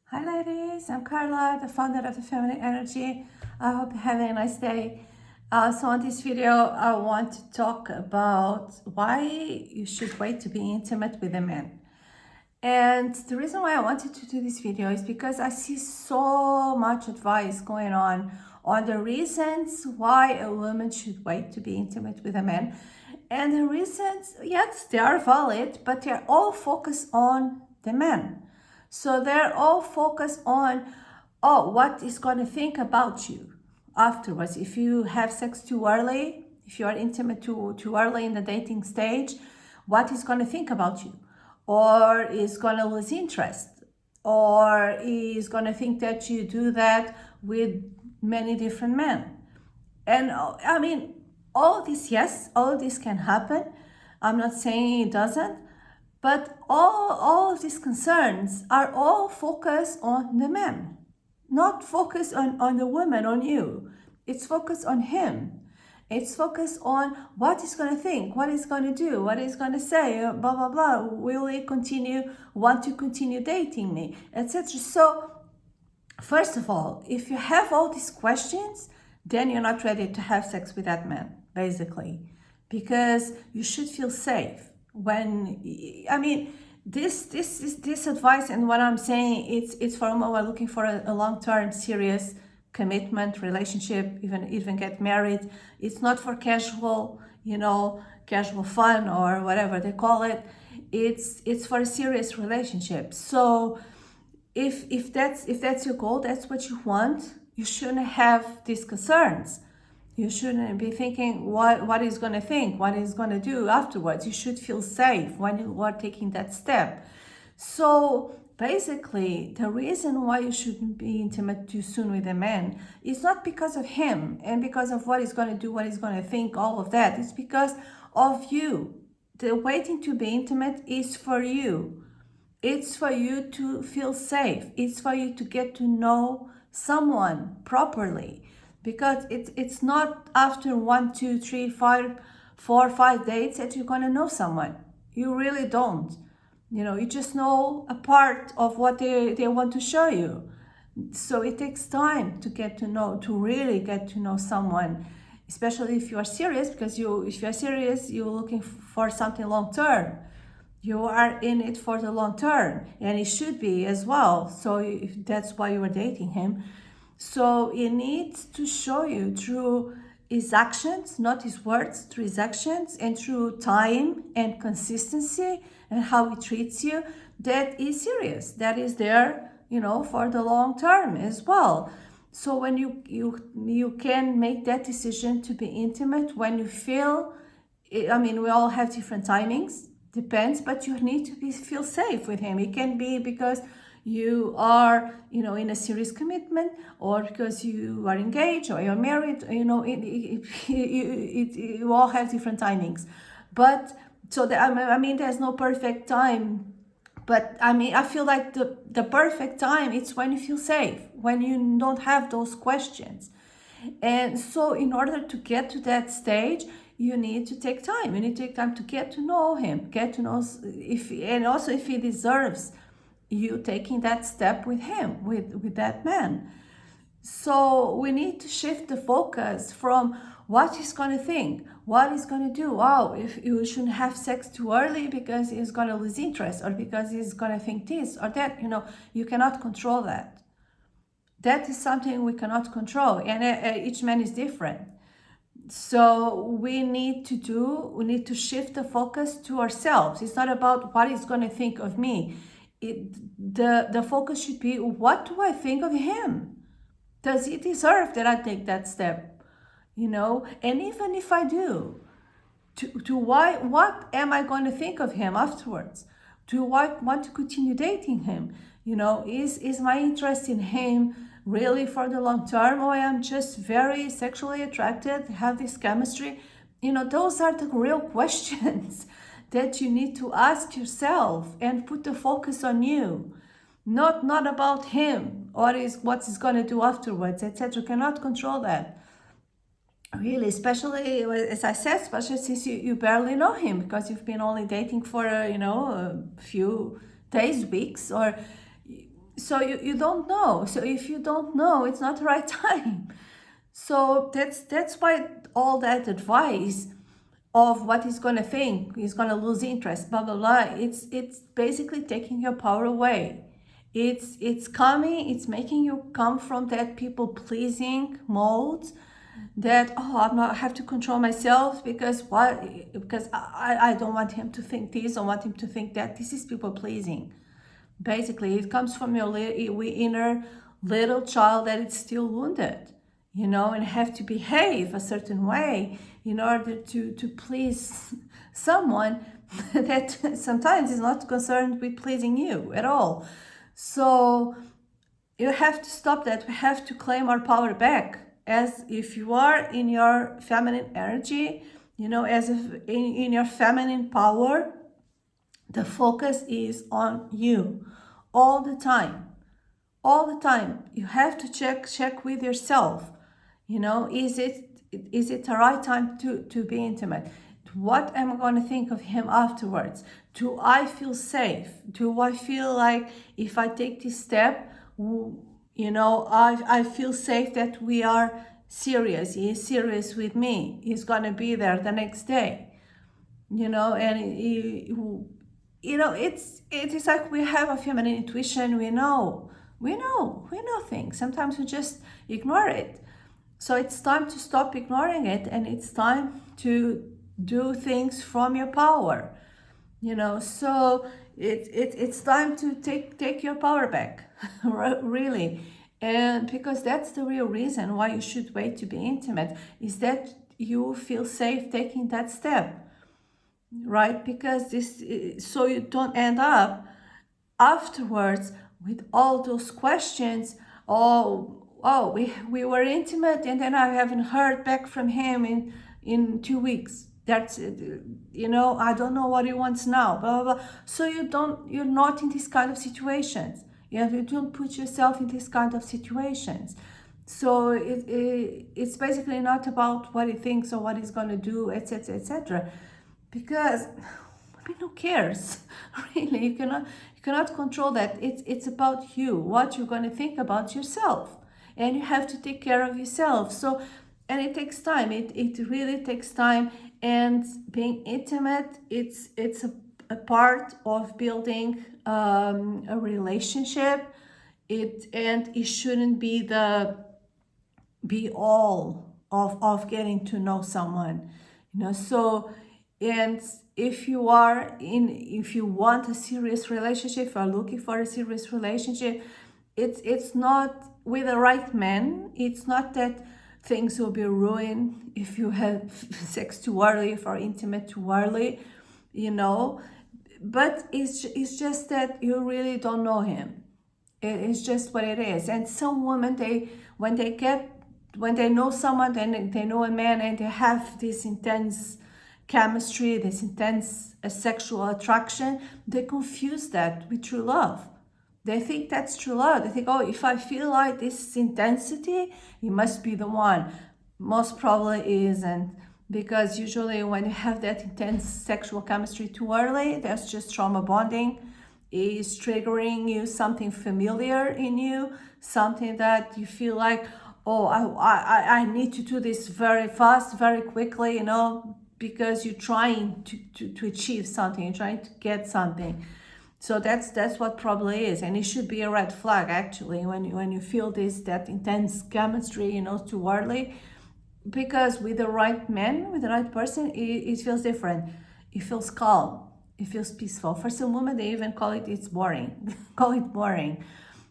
Hi ladies, I'm Carla, the founder of the Feminine Energy. I hope you're having a nice day. So on this video, I want to talk about why you should wait to be intimate with a man. And the reason why I wanted to do this video is because I see so much advice going on the reasons why a woman should wait to be intimate with a man. And the reasons, yes, they are valid, but they're all focused on the man. So they're all focused on, oh, what is going to think about you afterwards. If you have sex too early, if you are intimate too early in the dating stage, what is going to think about you? Or is going to lose interest? Or is going to think that you do that with many different men? And I mean, all this, yes, all this can happen. I'm not saying it doesn't, but all of these concerns are all focused on the man, not focused on the woman, on you. It's focused on him. It's focused on what he's going to think, what he's going to do, what he's going to say, blah, blah, blah. Will he want to continue dating me, etc. So, first of all, if you have all these questions, then you're not ready to have sex with that man, basically, because you should feel safe when, I mean, this advice and what I'm saying, it's for women who are looking for a long-term serious commitment relationship, even get married. It's not for casual, casual fun or whatever they call it. It's for a serious relationship. So if that's your goal, that's what you want, you shouldn't have these concerns. You shouldn't be thinking what he's going to think, what he's going to do afterwards. You should feel safe when you are taking that step. So basically, the reason why you shouldn't be intimate too soon with a man is not because of him and because of what he's going to do, what he's going to think, all of that. It's because of you. The waiting to be intimate is for you. It's for you to feel safe. It's for you to get to know someone properly, because it's not after 1, 2, 3, 4, 5 dates that you're gonna know someone. You really don't. You just know a part of what they want to show you. So it takes time to really get to know someone, especially if you are serious, because if you are serious, you're looking for something long term. You are in it for the long term, and it should be as well. So if that's why you are dating him, so he needs to show you through his actions, not his words, through his actions and through time and consistency and how he treats you, that is serious, that is there, for the long term as well. So when you can make that decision to be intimate when you feel, I mean, we all have different timings, depends, but you need to feel safe with him. It can be because you are, in a serious commitment, or because you are engaged or you're married. You all have different timings. But so I mean, there's no perfect time. But I mean, I feel like the perfect time, it's when you feel safe, when you don't have those questions. And so in order to get to that stage, you need to take time. You need to take time to get to know him, get to know and also if he deserves you taking that step with him, with that man. So we need to shift the focus from what he's going to think, what he's going to do. Oh, if you shouldn't have sex too early because he's going to lose interest, or because he's going to think this or that. You cannot control that. That is something we cannot control, and each man is different. So we need to shift the focus to ourselves. It's not about what he's going to think of me. The focus should be, what do I think of him? Does he deserve that I take that step? And even if I do, what am I going to think of him afterwards? Do I want to continue dating him? Is my interest in him really for the long term, or I am just very sexually attracted, have this chemistry? Those are the real questions that you need to ask yourself and put the focus on you, not about him or what he's going to do afterwards, etc. You cannot control that, really, especially, as I said, especially since you barely know him, because you've been only dating for a few days, weeks, or so you don't know. So if you don't know, it's not the right time. So that's why all that advice of what he's gonna think, he's gonna lose interest, blah blah blah. It's basically taking your power away. It's coming. It's making you come from that people pleasing mode. That I have to control myself because what? Because I don't want him to think this. I want him to think that. This is people pleasing. Basically, it comes from your inner little child that is still wounded, and have to behave a certain way in order to please someone that sometimes is not concerned with pleasing you at all. So you have to stop that. We have to claim our power back. As if you are in your feminine energy, as if in your feminine power, the focus is on you all the time. All the time. You have to check with yourself. Is it the right time to be intimate? What am I going to think of him afterwards? Do I feel safe? Do I feel like if I take this step, I feel safe that we are serious. He is serious with me. He's going to be there the next day. And it's like we have a feminine intuition. We know things. Sometimes we just ignore it. So it's time to stop ignoring it, and it's time to do things from your power. So it's time to take your power back, really. And because that's the real reason why you should wait to be intimate, is that you feel safe taking that step, right? Because so you don't end up afterwards with all those questions. We were intimate, and then I haven't heard back from him in 2 weeks. That's I don't know what he wants now, blah blah blah. So you're not in this kind of situations. You don't put yourself in this kind of situations. So it's basically not about what he thinks or what he's going to do, etc., etc. Because who cares? Really, you cannot control that. It's about you, what you're going to think about yourself, and you have to take care of yourself. So, and it takes time. It really takes time. And being intimate, it's a part of building a relationship. It shouldn't be the be all of getting to know someone. So, and if you want a serious relationship, if you are looking for a serious relationship, it's not with the right man. It's not that things will be ruined if you have sex too early, if you're intimate too early, but it's just that you really don't know him. It's just what it is. And some women, when they know someone, then they know a man, and they have this intense chemistry, this intense sexual attraction, they confuse that with true love. They think that's true love. They think, if I feel like this intensity, it must be the one. Most probably isn't, because usually when you have that intense sexual chemistry too early, that's just trauma bonding. Is triggering you something familiar in you, something that you feel like, I need to do this very fast, very quickly, because you're trying to achieve something, you're trying to get something. So that's what probably is, and it should be a red flag actually when you feel that intense chemistry, too early, because with the right man, with the right person, it feels different. It feels calm. It feels peaceful. For some women, they even call it's boring. Call it boring.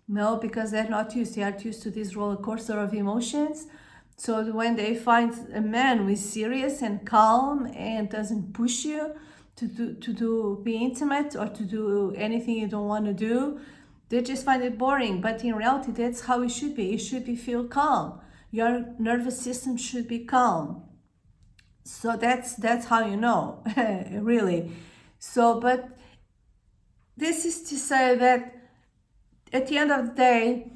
No, because they're not used. They are used to this roller coaster of emotions. So when they find a man who is serious and calm and doesn't push you to be intimate or to do anything you don't want to do, they just find it boring. But in reality, that's how it should be. It should be feel calm. Your nervous system should be calm. So that's how you know, really. So, but this is to say that at the end of the day,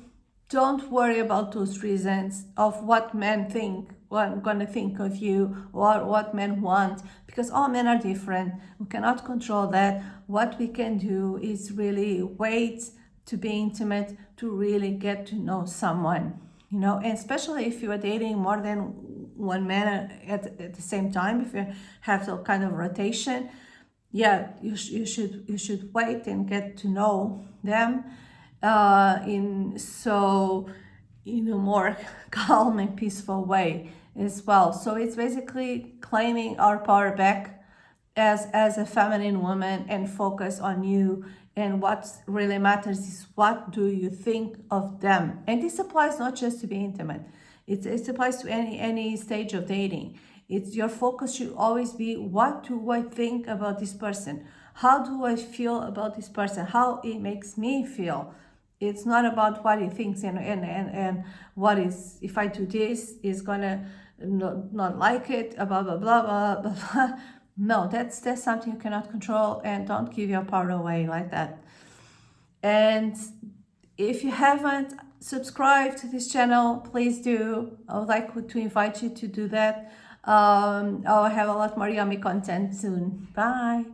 don't worry about those reasons of what men think, what I'm going to think of you, or what men want, because all men are different. We cannot control that. What we can do is really wait to be intimate, to really get to know someone, and especially if you are dating more than one man at the same time, if you have some kind of rotation, yeah, you should wait and get to know them in a more calm and peaceful way as well. So it's basically claiming our power back as a feminine woman and focus on you. And what really matters is, what do you think of them? And this applies not just to be intimate. It applies to any stage of dating. It's your focus should always be, what do I think about this person? How do I feel about this person? How it makes me feel. It's not about what he thinks and what is, if I do this, is gonna not like it, blah blah blah blah blah blah. No, that's something you cannot control, and don't give your power away like that. And if you haven't subscribed to this channel, please do. I would like to invite you to do that. I'll have a lot more yummy content soon. Bye.